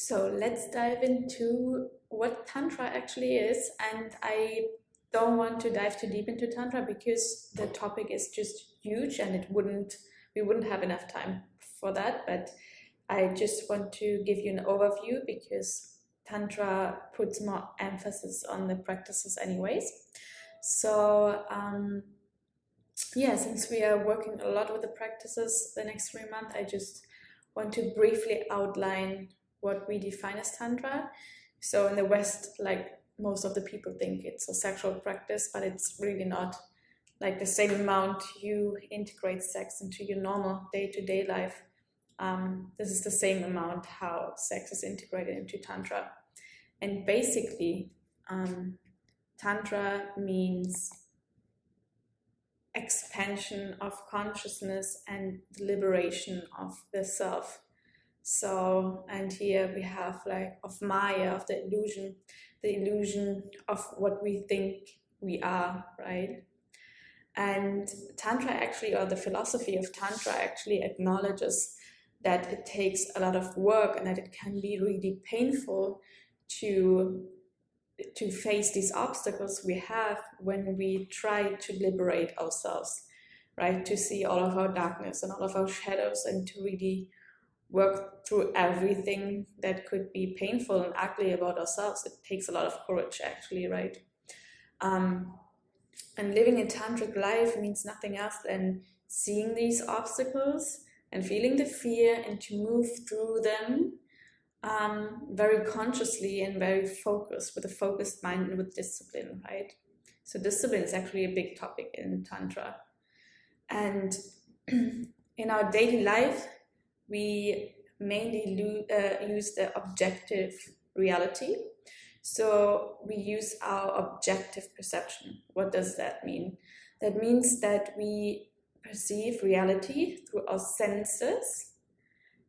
So let's dive into what Tantra actually is. And I don't want to dive too deep into Tantra because the topic is just huge and we wouldn't have enough time for that. But I just want to give you an overview because Tantra puts more emphasis on the practices anyways. So yeah, since we are working a lot with the practices the next 3 months, I just want to briefly outline what we define as Tantra. So in the West, like most of the people think it's a sexual practice, but it's really not. Like the same amount you integrate sex into your normal day-to-day life, this is the same amount how sex is integrated into Tantra. And basically, Tantra means expansion of consciousness and the liberation of the self. So, and here we have like of Maya, of the illusion of what we think we are, right? And Tantra actually, or the philosophy of Tantra actually acknowledges that it takes a lot of work and that it can be really painful to face these obstacles we have when we try to liberate ourselves, right? To see all of our darkness and all of our shadows and to really work through everything that could be painful and ugly about ourselves. It takes a lot of courage actually, right? And living a tantric life means nothing else than seeing these obstacles and feeling the fear and to move through them very consciously and very focused, with a focused mind and with discipline, right? So discipline is actually a big topic in Tantra. And in our daily life, we mainly use the objective reality. So we use our objective perception. What does that mean? That means that we perceive reality through our senses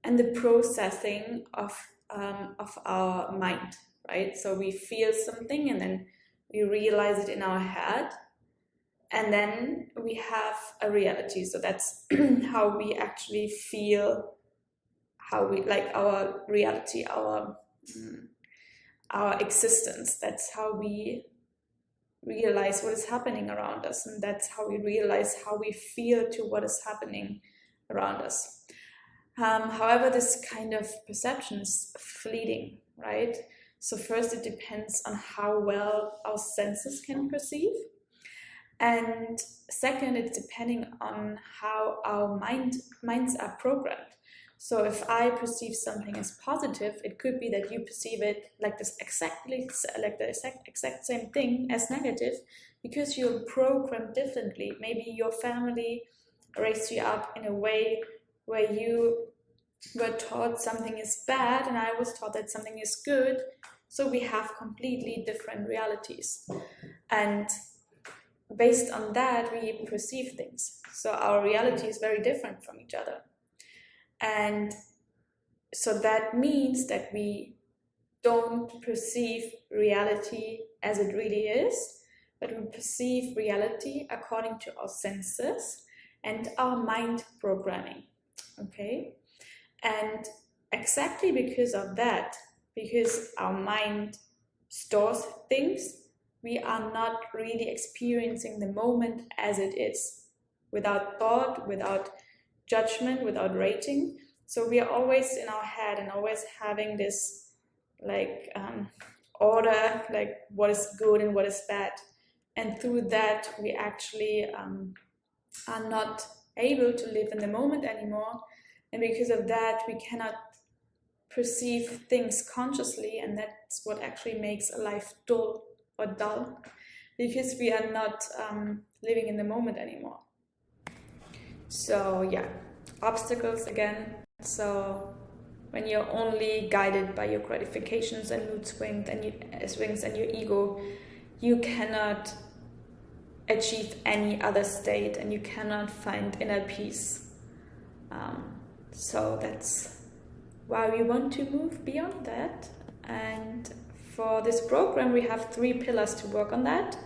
and the processing of our mind, right? So we feel something and then we realize it in our head, and then we have a reality. So that's how we actually feel, how we like our reality, our existence. That's how we realize what is happening around us, and that's how we realize how we feel to what is happening around us. However, this kind of perception is fleeting, right? So first it depends on how well our senses can perceive. And second, it's depending on how our minds are programmed. So if I perceive something as positive, it could be that you perceive it like this exactly, like the exact same thing as negative, because you're programmed differently. Maybe your family raised you up in a way where you were taught something is bad and I was taught that something is good. So we have completely different realities. And based on that, we perceive things. So our reality is very different from each other. And so that means that we don't perceive reality as it really is, but we perceive reality according to our senses and our mind programming, okay? And exactly because of that, because our mind stores things, we are not really experiencing the moment as it is, without thought, without judgment, without rating. So we are always in our head and always having this like order, like what is good and what is bad. And through that, we actually are not able to live in the moment anymore. And because of that, we cannot perceive things consciously, and that's what actually makes a life dull, because we are not living in the moment anymore. So yeah, obstacles again. So when you're only guided by your gratifications and mood swings and your ego, you cannot achieve any other state and you cannot find inner peace. So that's why we want to move beyond that. And for this program, we have 3 pillars to work on that,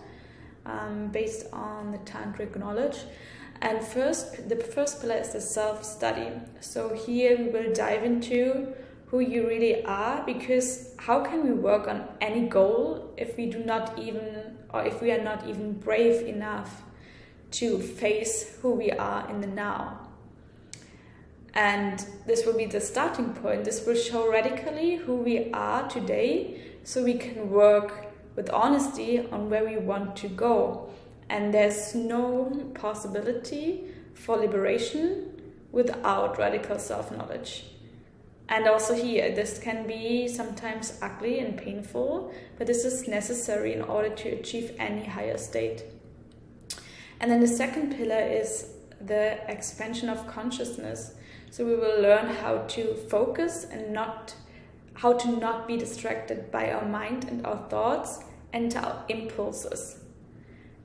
based on the tantric knowledge. And the first pillar is the self-study. So here we will dive into who you really are, because how can we work on any goal if we do not even, or if we are not even brave enough to face who we are in the now? And this will be the starting point. This will show radically who we are today, so we can work with honesty on where we want to go. And there's no possibility for liberation without radical self-knowledge. And also here, this can be sometimes ugly and painful, but this is necessary in order to achieve any higher state. And then the second pillar is the expansion of consciousness. So we will learn how to focus and how to not be distracted by our mind and our thoughts and our impulses.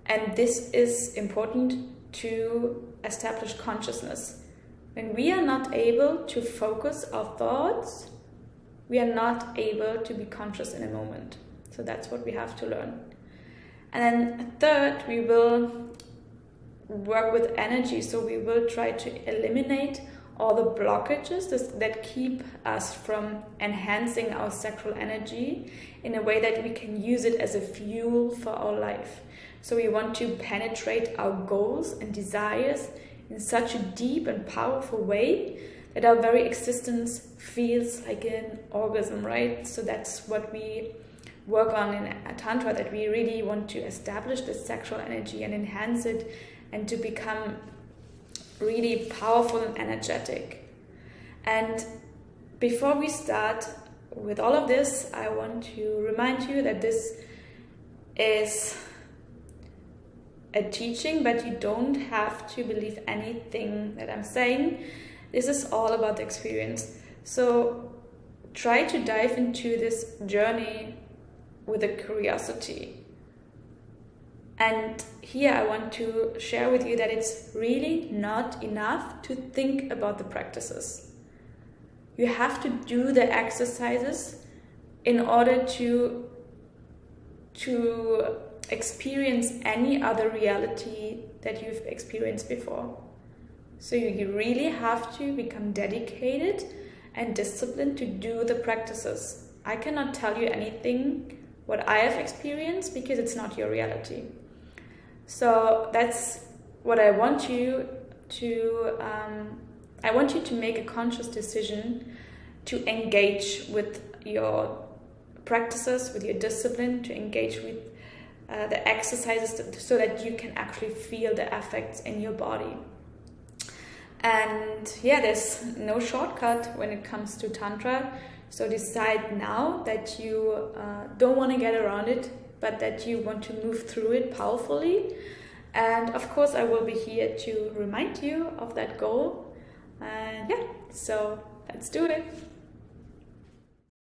And this is important to establish consciousness. When we are not able to focus our thoughts, we are not able to be conscious in a moment. So that's what we have to learn. And then third, we will work with energy. So we will try to eliminate all the blockages that keep us from enhancing our sacral energy in a way that we can use it as a fuel for our life. So we want to penetrate our goals and desires in such a deep and powerful way that our very existence feels like an orgasm, right? So that's what we work on in Tantra, that we really want to establish this sexual energy and enhance it and to become really powerful and energetic. And before we start with all of this, I want to remind you that this is a teaching, but you don't have to believe anything that I'm saying. This is all about the experience. So try to dive into this journey with a curiosity. And here I want to share with you that it's really not enough to think about the practices. You have to do the exercises in order to experience any other reality that you've experienced before. So you really have to become dedicated and disciplined to do the practices. I cannot tell you anything what I have experienced because it's not your reality. So that's what I want you to make a conscious decision to engage with your practices, with your discipline, to engage with the exercises so that you can actually feel the effects in your body. And yeah, there's no shortcut when it comes to Tantra. So decide now that you don't want to get around it, but that you want to move through it powerfully. And of course, I will be here to remind you of that goal. And yeah, so let's do it.